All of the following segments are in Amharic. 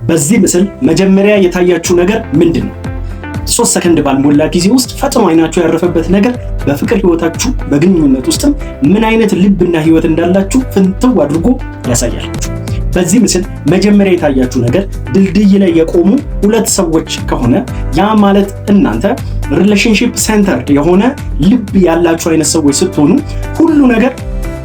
በዚህ ምስል መጀመሪያ የታያችሁ ነገር ምንድነው? 3 ሰከንድ ባልሞላ ጊዜ ውስጥ ፈጥኖ አይናችሁ ያረፈበት ነገር በፍቅር ህይወታችሁ በግንኙነት ውስጥም ምን አይነት ልብና ህይወት እንዳላችሁ ፍንትው አድርጎ ያሳያላችሁ። በዚህ ምስል መጀመሪያ የታያችሁ ነገር ድልድይ ላይ የቆሙ 2 ሰዎች ከሆነ ያ ማለት እናንተ ሪሌሽንሺፕ ሴንተርድ የሆነ ልብ ያላችሁ አይነት ሰዎች ስትሆኑ ሁሉ ነገር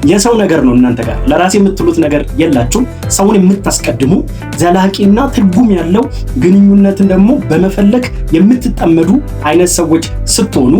የሰው ነገር ነው። እናንተ ጋር ለራስ የምትሉት ነገር የላችሁ። ሰውን የምታስቀድሙ ዘላቂና ትርጉም ያለው ግንኙነትን ደግሞ በመፈለግ የምትጠመዱ አይነት ሰዎች ስትሆኑ፣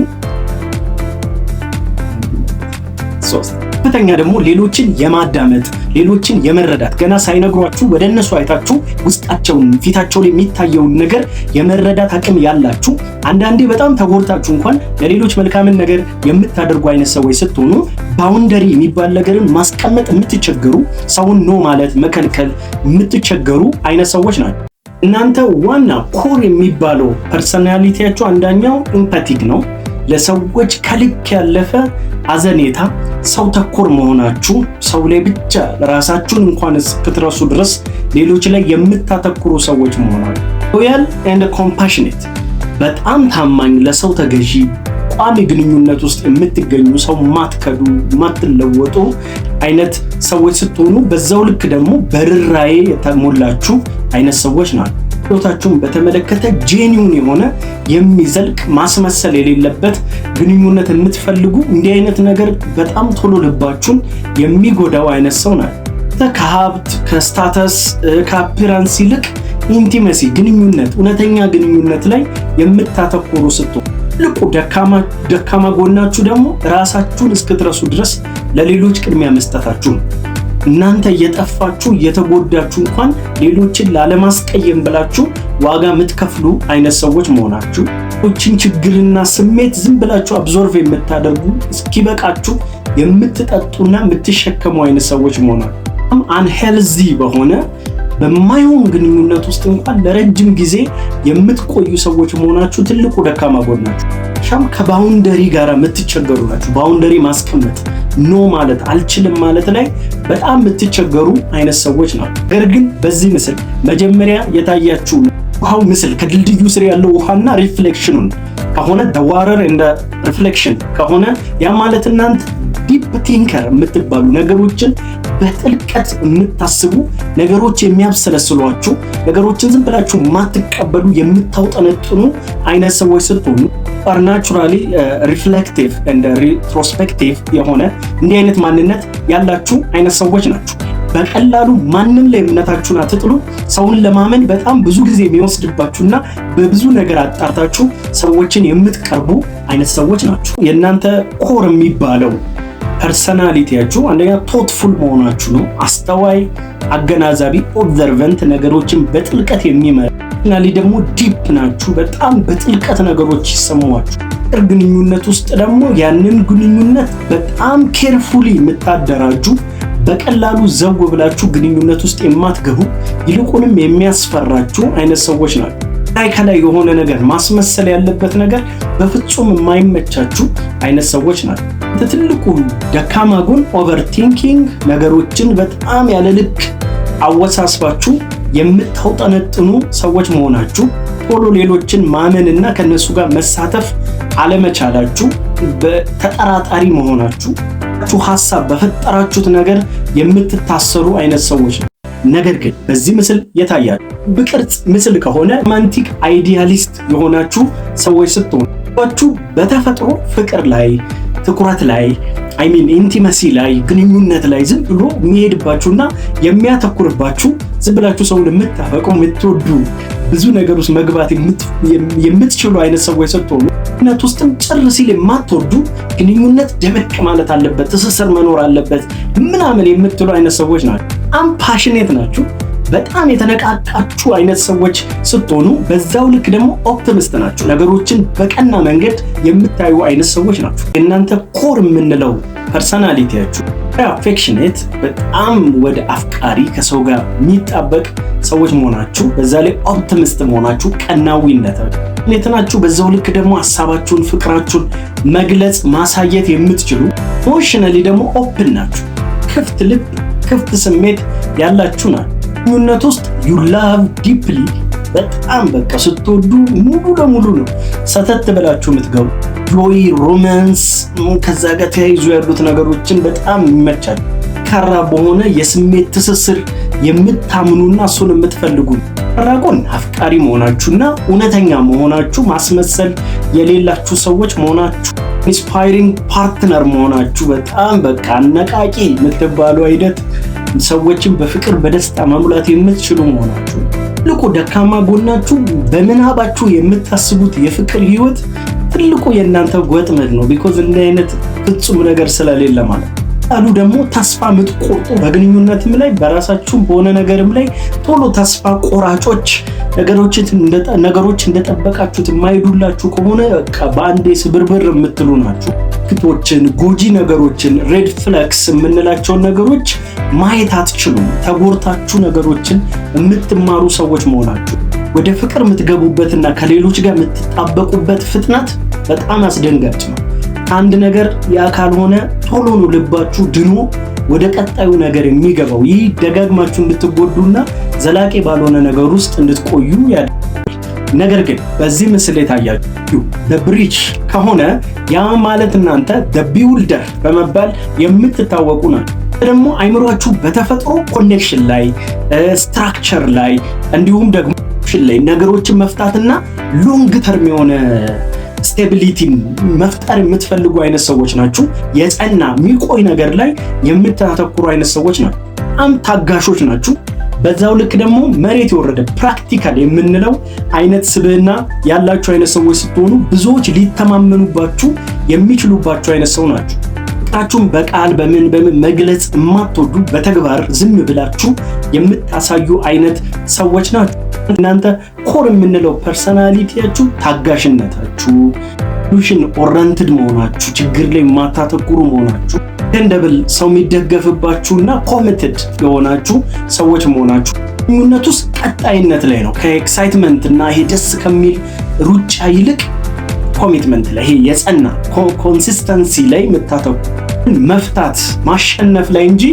ከፍተኛ ደግሞ ሌሎችን የማዳመጥ ሌሎችን የመረዳት ገና ሳይነግሯችሁ ወደ እነሱ አይታችሁ ውስጣቸውን ፊታቸው ላይ የሚታየውን ነገር የመረዳት አቅም ያላችሁ፣ አንዳንዴ በጣም ተጎድታችሁ እንኳን ለሌሎች መልካምን ነገር የምታደርጉ አይነት ሰዎች ስትሆኑ ባውንደሪ የሚባል ነገርን ማስቀመጥ የምትቸገሩ፣ ሰውን ኖ ማለት መከልከል የምትቸገሩ አይነት ሰዎች ናቸው። እናንተ ዋና ኮር የሚባለው ፐርሰናሊቲያችሁ አንደኛው ኢምፓቲክ ነው። ለሰዎች ከልክ ያለፈ አዘኔታ፣ ሰው ተኮር መሆናችሁ፣ ሰው ላይ ብቻ ራሳችሁን እንኳን እስክትረሱ ድረስ ሌሎች ላይ የምታተኩሩ ሰዎች መሆናችሁ። ሎያል ኤንድ ኮምፓሽኔት፣ በጣም ታማኝ፣ ለሰው ተገዢ፣ ቋሚ ግንኙነት ውስጥ የምትገኙ፣ ሰው ማትከዱ ማትለወጡ አይነት ሰዎች ስትሆኑ በዛው ልክ ደግሞ በርራዬ የተሞላችሁ አይነት ሰዎች ናቸው። ህይወታችሁን በተመለከተ ጄኒውን የሆነ የሚዘልቅ ማስመሰል የሌለበት ግንኙነት የምትፈልጉ፣ እንዲህ አይነት ነገር በጣም ቶሎ ልባችሁን የሚጎዳው አይነት ሰው ናቸው። ከሀብት ከስታተስ ከአፒራንስ ይልቅ ኢንቲመሲ ግንኙነት፣ እውነተኛ ግንኙነት ላይ የምታተኮሩ ስትሆኑ፣ ትልቁ ደካማ ጎናችሁ ደግሞ ራሳችሁን እስክትረሱ ድረስ ለሌሎች ቅድሚያ መስጠታችሁ ነው። እናንተ እየጠፋችሁ እየተጎዳችሁ እንኳን ሌሎችን ላለማስቀየም ብላችሁ ዋጋ የምትከፍሉ አይነት ሰዎች መሆናችሁ፣ ሌሎችን ችግርና ስሜት ዝም ብላችሁ አብዞርቭ የምታደርጉ፣ እስኪበቃችሁ የምትጠጡና የምትሸከሙ አይነት ሰዎች መሆናችሁ፣ አንሄልዚ በሆነ በማይሆን ግንኙነት ውስጥ እንኳን ለረጅም ጊዜ የምትቆዩ ሰዎች መሆናችሁ ትልቁ ደካማ ጎናችሁ። ከባውንደሪ ጋር የምትቸገሩ ናችሁ። ባውንደሪ ማስቀመጥ፣ ኖ ማለት፣ አልችልም ማለት ላይ በጣም የምትቸገሩ አይነት ሰዎች ናቸው። ነገር ግን በዚህ ምስል መጀመሪያ የታያችሁ ውሃው ምስል ከድልድዩ ስር ያለው ውሃና ሪፍሌክሽኑን ከሆነ the water and the reflection ከሆነ ያ ማለት እናንተ ዲፕ ቲንከር የምትባሉ ነገሮችን በጥልቀት የምታስቡ፣ ነገሮች የሚያብሰለስሏችሁ፣ ነገሮችን ዝም ብላችሁ ማትቀበሉ የምታውጠነጥኑ አይነት ሰዎች ስትሆኑ ናቹራሊ ሪፍሌክቲቭ ኤንድ ሪትሮስፔክቲቭ የሆነ እንዲህ አይነት ማንነት ያላችሁ አይነት ሰዎች ናችሁ። በቀላሉ ማንም ላይ እምነታችሁን አትጥሉ። ሰውን ለማመን በጣም ብዙ ጊዜ የሚወስድባችሁና በብዙ ነገር አጣርታችሁ ሰዎችን የምትቀርቡ አይነት ሰዎች ናችሁ። የእናንተ ኮር የሚባለው ፐርሰናሊቲያችሁ አንደኛ ቶትፉል መሆናችሁ ነው። አስተዋይ፣ አገናዛቢ፣ ኦብዘርቨንት፣ ነገሮችን በጥልቀት የሚመረምሩ ደግሞ ዲፕ ናችሁ። በጣም በጥልቀት ነገሮች ይሰማዋችሁ። ግንኙነት ውስጥ ደግሞ ያንን ግንኙነት በጣም ኬርፉሊ የምታደራጁ፣ በቀላሉ ዘው ብላችሁ ግንኙነት ውስጥ የማትገቡ፣ ይልቁንም የሚያስፈራችሁ አይነት ሰዎች ናቸው። ከላይ የሆነ ነገር ማስመሰል ያለበት ነገር በፍጹም የማይመቻችሁ አይነት ሰዎች ናቸው። ትልቁ ደካማ ጎን ኦቨርቲንኪንግ፣ ነገሮችን በጣም ያለ ልክ አወሳስባችሁ የምታውጠነጥኑ ሰዎች መሆናችሁ፣ ቶሎ ሌሎችን ማመንና ከነሱ ጋር መሳተፍ አለመቻላችሁ፣ በተጠራጣሪ መሆናችሁ፣ ሐሳብ በፈጠራችሁት ነገር የምትታሰሩ አይነት ሰዎች ነው። ነገር ግን በዚህ ምስል የታያችሁ በቅርጽ ምስል ከሆነ ሮማንቲክ አይዲያሊስት የሆናችሁ ሰዎች ስትሆኑ በተፈጥሮ ፍቅር ላይ ትኩረት ላይ ኢንቲመሲ ላይ ግንኙነት ላይ ዝም ብሎ የሚሄድባችሁና የሚያተኩርባችሁ ዝም ብላችሁ ሰውን የምታፈቁ የምትወዱ ብዙ ነገር ውስጥ መግባት የምትችሉ አይነት ሰዎች ስትሆኑ ግንኙነት ውስጥም ጭር ሲል የማትወዱ ግንኙነት ደመቅ ማለት አለበት፣ ትስስር መኖር አለበት ምናምን የምትሉ አይነት ሰዎች ናቸው። ፓሽኔት ናችሁ። በጣም የተነቃቃችሁ አይነት ሰዎች ስትሆኑ በዛው ልክ ደግሞ ኦፕቲሚስት ናችሁ። ነገሮችን በቀና መንገድ የምታዩ አይነት ሰዎች ናችሁ። የእናንተ ኮር የምንለው ፐርሰናሊቲያችሁ አፌክሽኔት፣ በጣም ወደ አፍቃሪ ከሰው ጋር የሚጣበቅ ሰዎች መሆናችሁ፣ በዛ ላይ ኦፕቲሚስት መሆናችሁ፣ ቀናዊነት ናችሁ። በዛው ልክ ደግሞ ሐሳባችሁን ፍቅራችሁን መግለጽ ማሳየት የምትችሉ፣ ኢሞሽናሊ ደግሞ ኦፕን ናችሁ። ክፍት ልብ ክፍት ስሜት ያላችሁ ናችሁ። ግንኙነት ውስጥ you love deeply በጣም በቃ ስትወዱ ሙሉ ለሙሉ ነው ሰተት ብላችሁ የምትገቡ ጆይ ሮማንስ ከዛ ጋር ተያይዞ ያሉት ነገሮችን በጣም ይመቻል። ካራ በሆነ የስሜት ትስስር የምታምኑና እሱን የምትፈልጉ ራቆን አፍቃሪ መሆናችሁና እውነተኛ መሆናችሁ ማስመሰል የሌላችሁ ሰዎች መሆናችሁ ኢንስፓይሪንግ ፓርትነር መሆናችሁ በጣም በቃ አነቃቂ የምትባሉ አይነት ሰዎችን በፍቅር በደስታ መሙላት የምትችሉ መሆናችሁ ትልቁ ደካማ ጎናችሁ በምናባችሁ የምታስቡት የፍቅር ህይወት ትልቁ የእናንተ ወጥመድ ነው። ቢኮዝ እንደ አይነት ፍጹም ነገር ስለሌለ ማለት አሉ ደግሞ ተስፋ የምትቆርጡ በግንኙነትም ላይ በራሳችሁም በሆነ ነገርም ላይ ቶሎ ተስፋ ቆራጮች ነገሮች እንደጠበቃችሁት የማይዱላችሁ ከሆነ በቃ በአንዴ ስብርብር የምትሉ ናችሁ። ክቶችን ጎጂ ነገሮችን ሬድ ፍላክስ የምንላቸውን ነገሮች ማየት አትችሉም። ተጎርታችሁ ነገሮችን የምትማሩ ሰዎች መሆናችሁ ወደ ፍቅር የምትገቡበትና ከሌሎች ጋር የምትጣበቁበት ፍጥነት በጣም አስደንጋጭ ነው። አንድ ነገር ያ ካልሆነ ቶሎ ነው ልባችሁ ድኖ ወደ ቀጣዩ ነገር የሚገባው። ይህ ደጋግማችሁ እንድትጎዱና ዘላቂ ባልሆነ ነገር ውስጥ እንድትቆዩ ያደርጋል። ነገር ግን በዚህ ምስል የታያችሁ the bridge ከሆነ ያ ማለት እናንተ the builder በመባል የምትታወቁ ናችሁ። ደግሞ አይምሯችሁ በተፈጥሮ ኮኔክሽን ላይ ስትራክቸር ላይ እንዲሁም ደግሞ ላይ ነገሮችን መፍታትና ሎንግ ተርም የሆነ ስቴቢሊቲ መፍጠር የምትፈልጉ አይነት ሰዎች ናችሁ። የጸና የሚቆይ ነገር ላይ የምታተኩሩ አይነት ሰዎች ናችሁ። በጣም ታጋሾች ናችሁ። በዛው ልክ ደግሞ መሬት የወረደ ፕራክቲካል የምንለው አይነት ስብዕና ያላችሁ አይነት ሰዎች ስትሆኑ ብዙዎች ሊተማመኑባችሁ የሚችሉባችሁ አይነት ሰው ናችሁ። ፍቅራችሁን በቃል በምን መግለጽ የማትወዱ በተግባር ዝም ብላችሁ የምታሳዩ አይነት ሰዎች ናችሁ። እናንተ ኮር የምንለው ፐርሰናሊቲያችሁ ታጋሽነታችሁ፣ ሶሉሽን ኦሪየንትድ መሆናችሁ፣ ችግር ላይ የማታተኩሩ መሆናችሁ፣ ደብል ሰው የሚደገፍባችሁና ኮሚትድ የሆናችሁ ሰዎች መሆናችሁ ግንኙነት ውስጥ ቀጣይነት ላይ ነው። ከኤክሳይትመንት እና ይሄ ደስ ከሚል ሩጫ ይልቅ ኮሚትመንት ላይ ይሄ የጸና ኮንሲስተንሲ ላይ የምታተኩሩ መፍታት ማሸነፍ ላይ እንጂ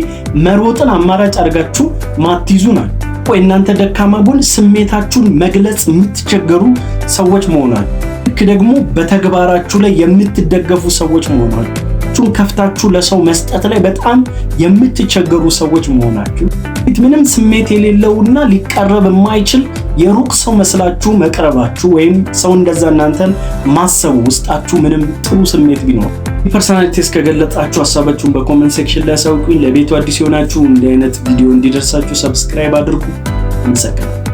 መሮጥን አማራጭ አድርጋችሁ ማትይዙ ናችሁ። ወይ እናንተ ደካማ ጎን ስሜታችሁን መግለጽ የምትቸገሩ ሰዎች መሆናችሁ፣ ልክ ደግሞ በተግባራችሁ ላይ የምትደገፉ ሰዎች መሆናችሁ፣ ከፍታችሁ ለሰው መስጠት ላይ በጣም የምትቸገሩ ሰዎች መሆናችሁ፣ ምንም ስሜት የሌለውና ሊቀረብ የማይችል የሩቅ ሰው መስላችሁ መቅረባችሁ ወይም ሰው እንደዛ እናንተን ማሰቡ ውስጣችሁ ምንም ጥሩ ስሜት ቢኖር ፐርሰናሊቲ እስከገለጻችሁ ሐሳባችሁን በኮሜንት ሴክሽን ላይ አሳውቁኝ። ለቤቱ አዲስ የሆናችሁ እንዲህ አይነት ቪዲዮ እንዲደርሳችሁ ሰብስክራይብ አድርጉ። አመሰግናለሁ።